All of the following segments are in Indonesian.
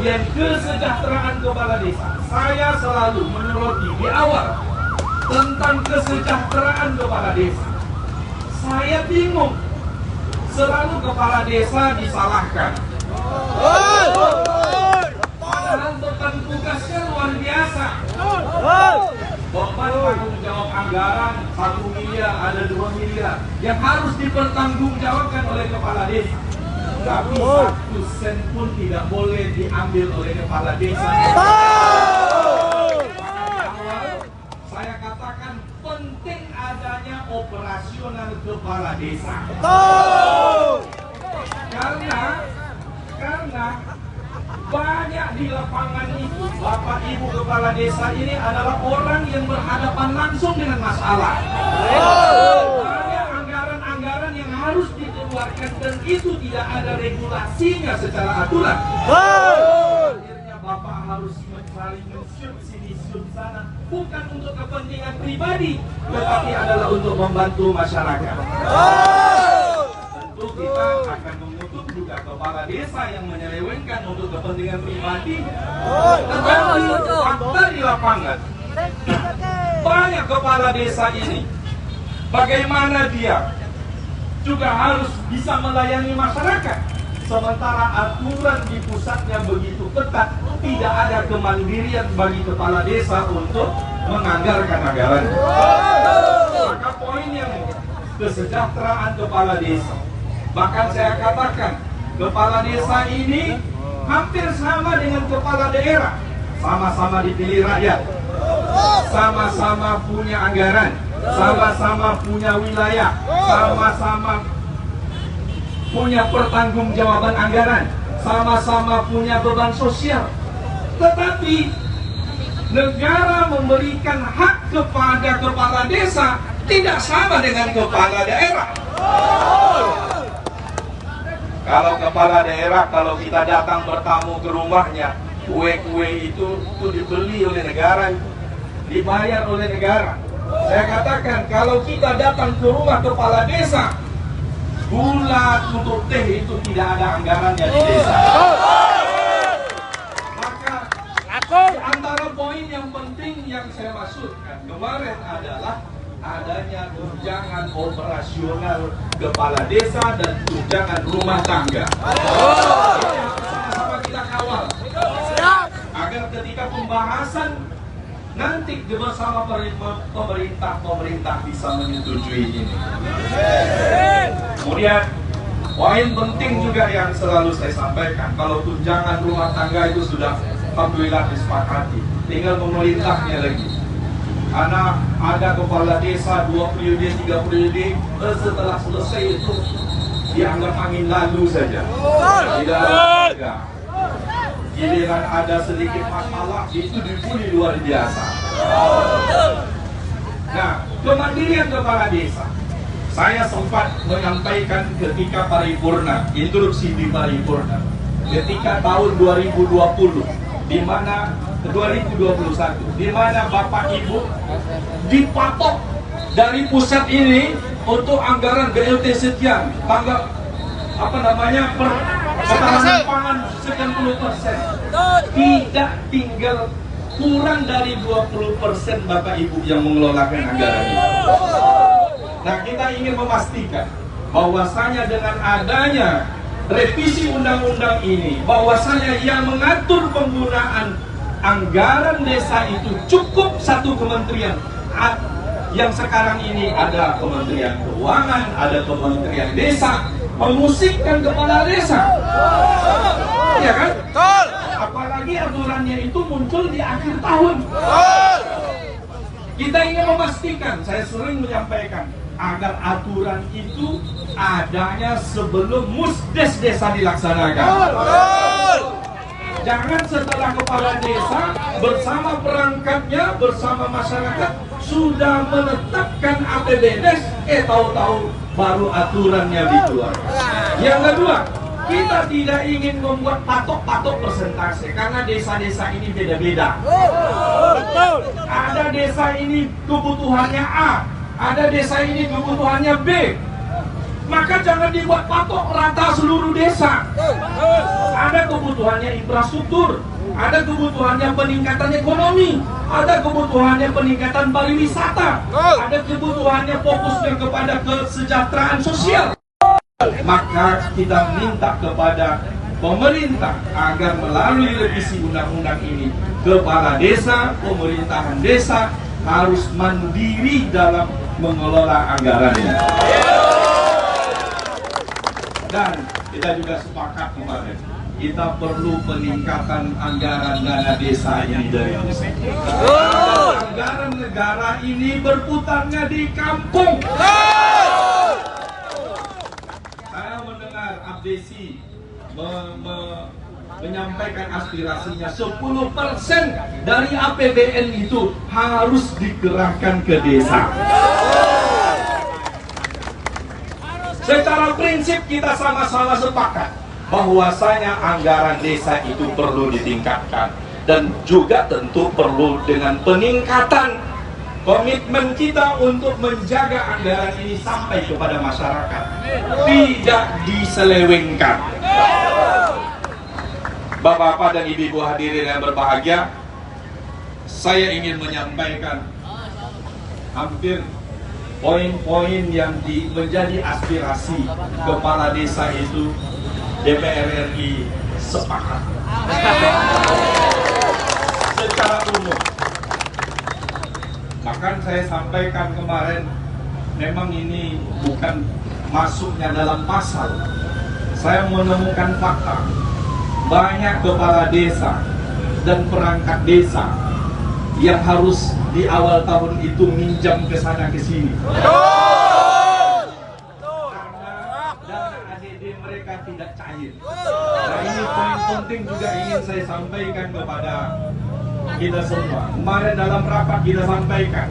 bagian kesejahteraan kepala desa. Saya selalu menyoroti di awal tentang kesejahteraan kepala desa. Saya bingung, selalu kepala desa disalahkan. Padahal beban tugasnya luar biasa. Beban tanggung jawab anggaran 1 miliar, ada 2 miliar yang harus dipertanggungjawabkan oleh kepala desa. Tapi 1 sen pun tidak boleh diambil oleh kepala desa. Saya katakan penting adanya operasional kepala desa. Karena banyak di lapangan itu Bapak Ibu kepala desa ini adalah orang yang berhadapan langsung dengan masalah. Banyak anggaran-anggaran yang harus dikeluarkan dan itu tidak ada regulasinya secara aturan. Akhirnya Bapak harus saling mensyut sini syut sana, bukan untuk kepentingan pribadi, tetapi adalah untuk membantu masyarakat. Tentu kita akan mengutuk juga kepala desa yang menyelewengkan untuk kepentingan pribadi. Tetapi fakta di lapangan, banyak kepala desa ini, bagaimana dia juga harus bisa melayani masyarakat, sementara aturan di pusatnya begitu ketat, tidak ada kemandirian bagi kepala desa untuk menganggarkan anggaran. Maka poin yang kesejahteraan kepala desa, bahkan saya katakan kepala desa ini hampir sama dengan kepala daerah, sama-sama dipilih rakyat, sama-sama punya anggaran, sama-sama punya wilayah, sama-sama punya pertanggungjawaban anggaran, sama-sama punya beban sosial. Tetapi negara memberikan hak kepada kepala desa tidak sama dengan kepala daerah. Kalau kepala daerah, kalau kita datang bertamu ke rumahnya, kue-kue itu dibeli oleh negara, dibayar oleh negara. Saya katakan kalau kita datang ke rumah kepala desa, gula untuk teh itu tidak ada anggarannya di desa. Maka di antara poin yang penting yang saya maksudkan kemarin adalah adanya tunjangan operasional kepala desa dan tunjangan rumah tangga. Ini harus sama-sama kita kawal agar ketika pembahasan nanti bersama pemerintah bisa menyetujui ini. Kemudian poin penting juga yang selalu saya sampaikan, kalau tunjangan rumah tangga itu sudah alhamdulillah disepakati, tinggal pemerintahnya lagi. Karena ada kepala desa 2 periode, 3 periode, setelah selesai itu dianggap angin lalu saja. Tidak ada. Giliran ada sedikit masalah itu dibully luar biasa. Nah, kemandirian kepala desa, saya sempat menyampaikan ketika paripurna, instruksi di paripurna, ketika tahun 2020, di mana 2021, di mana Bapak Ibu dipatok dari pusat ini untuk anggaran BLT sekian, tanggal ketahanan pangan sekian %. Tidak tinggal kurang dari 20% Bapak Ibu yang mengelolakan anggaran ini. Nah, kita ingin memastikan bahwasanya dengan adanya revisi undang-undang ini, bahwasanya yang mengatur penggunaan anggaran desa itu cukup 1 kementerian. Yang sekarang ini ada Kementerian Keuangan, ada Kementerian Desa, memusikkan kepala desa. Ya kan? Apalagi aturannya itu muncul di akhir tahun. Kita ingin memastikan, saya sering menyampaikan, agar aturan itu adanya sebelum musdes desa dilaksanakan. Jangan setelah kepala desa bersama perangkatnya, bersama masyarakat sudah menetapkan APBDes, tahu-tahu baru aturannya dikeluarkan. Yang kedua, kita tidak ingin membuat patok-patok persentase karena desa-desa ini beda-beda. Ada desa ini kebutuhannya A, ada desa ini kebutuhannya B. maka jangan dibuat patok rata seluruh desa. Ada kebutuhannya infrastruktur, ada kebutuhannya peningkatan ekonomi, ada kebutuhannya peningkatan pariwisata, ada kebutuhannya fokusnya kepada kesejahteraan sosial. Maka kita minta kepada pemerintah agar melalui revisi undang-undang ini, kepala desa, pemerintahan desa harus mandiri dalam mengelola anggarannya. Dan kita juga sepakat kemarin, kita perlu peningkatan anggaran dana desa ini dari pusat. Anggaran negara ini berputarnya di kampung. Saya mendengar Abdesi menyampaikan aspirasinya 10% dari APBN itu harus digerakkan ke desa. Secara prinsip kita sama-sama sepakat bahwasanya anggaran desa itu perlu ditingkatkan, dan juga tentu perlu dengan peningkatan komitmen kita untuk menjaga anggaran ini sampai kepada masyarakat, tidak diselewengkan. Bapak-bapak dan ibu-ibu hadirin yang berbahagia, saya ingin menyampaikan hampir poin-poin yang menjadi aspirasi kepala desa itu. DPR RI sepakat secara umum. Bahkan saya sampaikan kemarin, memang ini bukan masuknya dalam pasal. Saya menemukan fakta, banyak kepala desa dan perangkat desa yang harus di awal tahun itu minjam ke sana ke sini. Mereka tidak cair. Nah, ini poin penting juga ingin saya sampaikan kepada kita semua. Kemarin dalam rapat kita sampaikan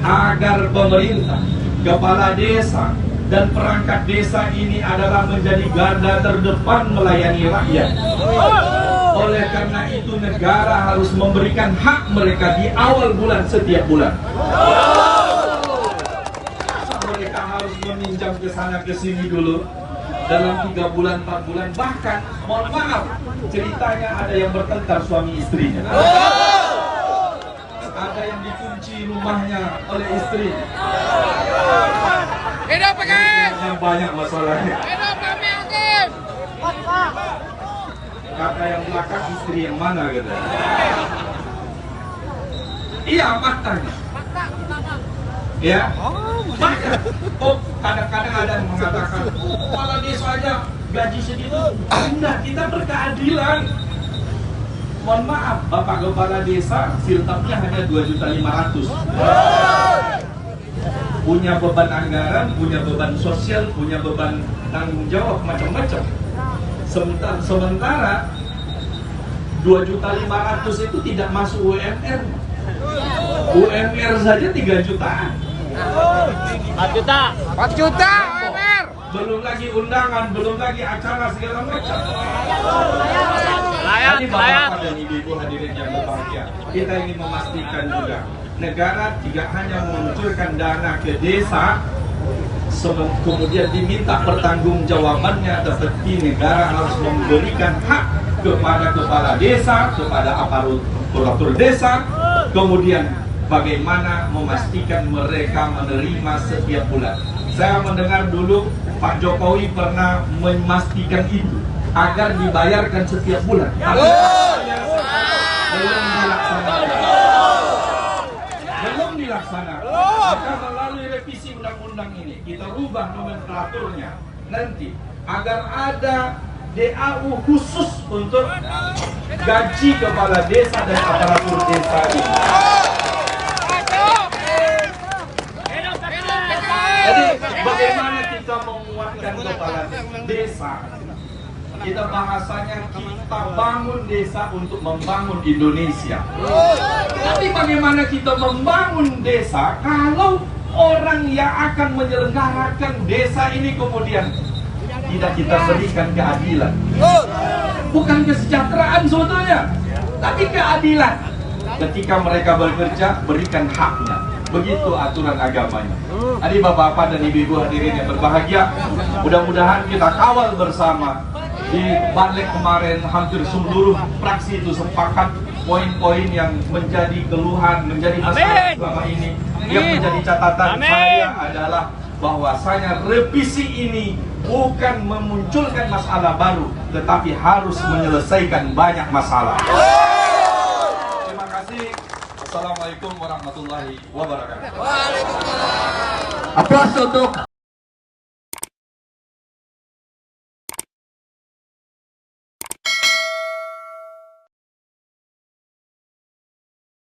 agar pemerintah, kepala desa dan perangkat desa ini adalah menjadi garda terdepan melayani rakyat. Oleh karena itu negara harus memberikan hak mereka di awal bulan setiap bulan. Mereka harus meminjam ke sana ke sini dulu dalam 3 bulan, 4 bulan, bahkan mohon maaf, ceritanya ada yang bertengkar suami istrinya, ada yang dikunci rumahnya oleh istri. Hidup PKS! Banyak masalahnya. Hidup kami Hakim! Kata yang belakang istri yang mana gitu. Iya, faktanya. Ya, banyak. Oh, kadang-kadang ada yang mengatakan, kepala desa aja gaji segitu. Enggak, kita berkeadilan. Mohon maaf, Bapak Kepala Desa siltapnya hanya 2.500.000. Punya beban anggaran, punya beban sosial, punya beban tanggung jawab macam-macam. Sementara 2.500.000 itu tidak masuk UMR. UMR saja 3 jutaan. 4 juta UMR. Belum lagi undangan, belum lagi acara segala macam. Jadi Bapak dan Ibu hadirin yang berbahagia, kita ingin memastikan juga negara tidak hanya mengucurkan dana ke desa kemudian diminta pertanggungjawabannya, tetapi negara harus memberikan hak kepada kepala desa, kepada aparatur desa, kemudian bagaimana memastikan mereka menerima setiap bulan. Saya mendengar dulu Pak Jokowi pernah memastikan itu agar dibayarkan setiap bulan. Belum dilaksanakan. Maka melalui revisi undang-undang ini kita rubah nomenklaturnya nanti agar ada DAU khusus untuk gaji kepala desa dan aparatur desa ini. Jadi bagaimana kita menguatkan kepala desa? Kita bahasanya kita bangun desa untuk membangun Indonesia. Tapi bagaimana kita membangun desa kalau orang yang akan menyelenggarakan desa ini kemudian tidak kita berikan keadilan? Bukan kesejahteraan sebetulnya, tapi keadilan. Ketika mereka bekerja, berikan haknya. Begitu aturan agamanya. Jadi bapak-bapak dan ibu-ibu hadirin yang berbahagia, mudah-mudahan kita kawal bersama. Di balik kemarin hampir seluruh fraksi itu sepakat poin-poin yang menjadi keluhan, menjadi masalah selama ini. Yang menjadi catatan saya adalah bahwasanya revisi ini bukan memunculkan masalah baru, tetapi harus menyelesaikan banyak masalah. Terima kasih. Assalamualaikum warahmatullahi wabarakatuh. Aplaus untuk